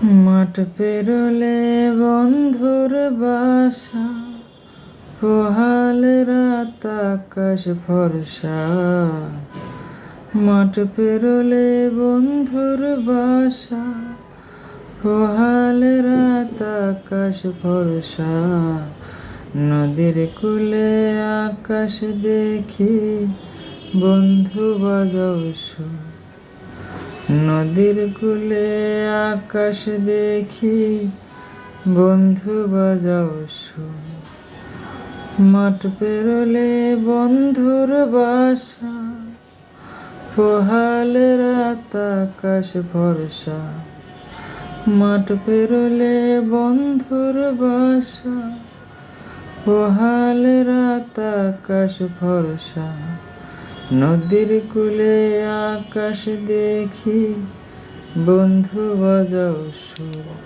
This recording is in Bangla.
মাঠ পেরোলে বন্ধুর বাসা, পোহাল রাত আকাশ ভরসা। মাঠ পেরোলে বন্ধুর বাসা, পোহাল রাত আকাশ ভরসা। নদীর কূলে আকাশ দেখি, বন্ধু বাজাও সুর। নদীর কূলে আকাশ দেখি, বন্ধু বাজাও সুর। মাঠ পেরোলে বন্ধুর বাসা, পোহাল রাত আকাশ ভরসা। মাঠ পেরোলে বন্ধুর বাসা, পোহাল রাত আকাশ ভরসা। নদীর কূলে আকাশ দেখি, বন্ধু বাজাও সুর।